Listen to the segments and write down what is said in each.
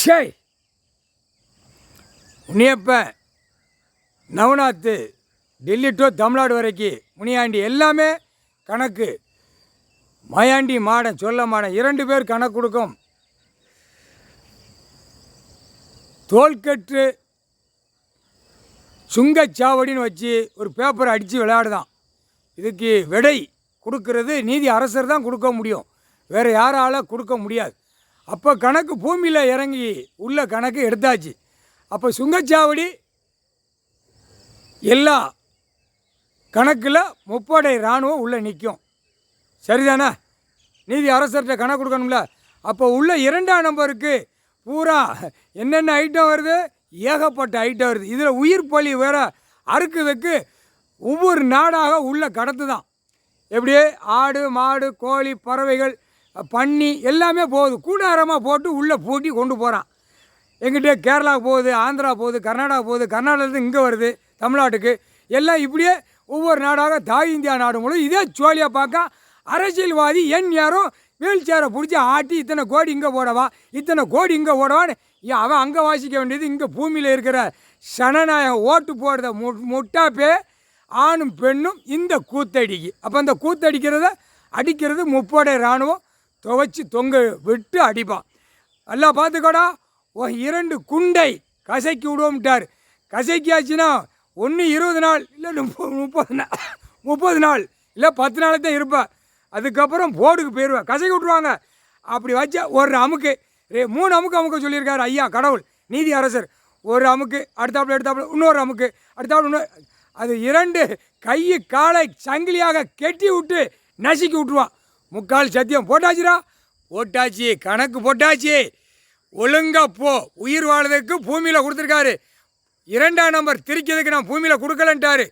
சே Muniyappan நவநாத்து Delhi to Tamil Nadu வரைக்கும் முனியாண்டி எல்லாமே கணக்கு. மாயாண்டி மாடன் சொல்ல மாடன் 2 பேர் கணக்கு கொடுக்கும். தோல்கட்டு சுங்கச்சாவடின்னு வச்சு ஒரு பேப்பரை அடித்து விளையாடுதான். இதுக்கு விடை கொடுக்கறது நீதி அரசர் தான் கொடுக்க முடியும், வேறு யாரால் கொடுக்க முடியாது. அப்போ கணக்கு பூமியில் இறங்கி உள்ள கணக்கு எடுத்தாச்சு. அப்போ சுங்கச்சாவடி எல்லா கணக்கில் முப்படை இராணுவம் உள்ளே நிற்கும். சரிதானே? நீதி அரசர்கிட்ட கணக்கு கொடுக்கணும்ல. அப்போ உள்ள 2ஆம் நம்பருக்கு பூரா என்னென்ன ஐட்டம் வருது, ஏகப்பட்ட ஐட்டம் வருது. இதில் உயிர் பலி வேறு அறுக்குதுக்கு ஒவ்வொரு நாடாக உள்ள கடத்து தான். எப்படியே ஆடு மாடு கோழி பறவைகள் பன்னி எல்லாமே போகுது, கூடாரமாக போட்டு உள்ளே பூட்டி கொண்டு போகிறான். எங்கிட்டே கேரளா போகுது, ஆந்திரா போகுது, கர்நாடகா போகுது, கர்நாடகத்துலேருந்து இங்கே வருது தமிழ்நாட்டுக்கு. எல்லாம் இப்படியே ஒவ்வொரு நாடாக தாய் இந்தியா நாடு மூலம் இதே சோழியாக பார்க்க அரசியல்வாதி என் யாரும் வீல் சேரை பிடிச்சி ஆட்டி இத்தனை கோடி இங்கே போடவா, இத்தனை கோடி இங்கே போடவான்னு அவன் அங்கே வாசிக்க வேண்டியது இங்கே பூமியில் இருக்கிற சனநாயகம் ஓட்டு போடுறத முட்டாப்பே ஆணும் பெண்ணும் இந்த கூத்தடிக்கு. அப்போ அந்த கூத்தடிக்கிறத அடிக்கிறது முப்படை இராணுவம் துவைச்சி தொங்க விட்டு அடிப்பான். நல்லா பார்த்துக்கோடா. 2 குண்டை கசைக்கி விடுவோம்ட்டார். கசைக்காச்சுன்னா ஒன்று 20 நாள் இல்லை 30 நாள் இல்லை 10 நாள் தான் இருப்பேன். அதுக்கப்புறம் போர்டுக்கு போயிடுவேன், கசைக்கி விட்ருவாங்க. அப்படி வச்சா ஒரு அமுக்கு 3 அமுக்க சொல்லியிருக்காரு ஐயா கடவுள் நீதி அரசர். ஒரு அமுக்கு எடுத்தாப்புல இன்னொரு அமுக்கு அடுத்தாப்புல இன்னொரு. அது 2 கை காலை சங்கிலியாக கெட்டி விட்டு நசுக்கி விட்ருவான். முக்கால் சத்தியம் போட்டாச்சுரா, போட்டாச்சு, கணக்கு போட்டாச்சு. ஒழுங்கா போ, உயிர் வாழ்றதுக்கு பூமியில் கொடுத்துருக்காரு. 2ஆம் நம்பர் திரிக்கிறதுக்கு நான் பூமியில் கொடுக்கலன்ட்டாரு.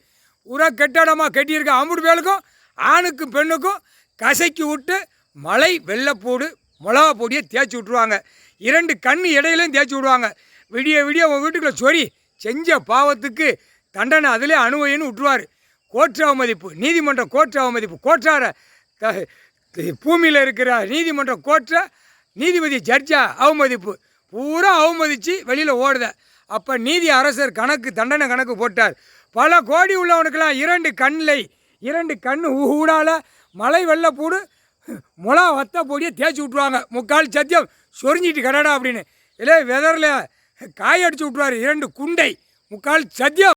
உர கெட்டாடமாக கட்டியிருக்கேன். 50 பேருக்கும் ஆணுக்கும் பெண்ணுக்கும் கசைக்கி விட்டு மலை வெள்ளைப்பூடு மிளகா பொடியை தேய்ச்சி விட்ருவாங்க. 2 கண்ணு இடையிலையும் தேய்ச்சி விடுவாங்க. விடிய விடிய உங்கள் வீட்டுக்குள்ளே சொறி செஞ்ச பாவத்துக்கு தண்டனை அதிலே அனுபவின்னு விட்டுருவார். கோற்று அவமதிப்பு, நீதிமன்றம் கோற்று அவமதிப்பு, கோற்றார பூமியில் இருக்கிற நீதிமன்றம் கோற்ற நீதிபதி ஜட்ஜா அவமதிப்பு பூரா அவமதித்து வெளியில் ஓடுத. அப்போ நீதி அரசர் கணக்கு தண்டனை கணக்கு போட்டார். பல கோடி உள்ளவனுக்கெல்லாம் 2 கண்ணு ஊடால மலை வெள்ளைப்பூடு மிளகா வத்த பொடியை தேய்ச்சி விட்ருவாங்க. முக்கால் சத்தியம் சொரிஞ்சிட்டு கடடா அப்படின்னு இல்லை வெதரில் காய அடித்து விட்ருவார். 2 குண்டை முக்கால் சத்தியம்.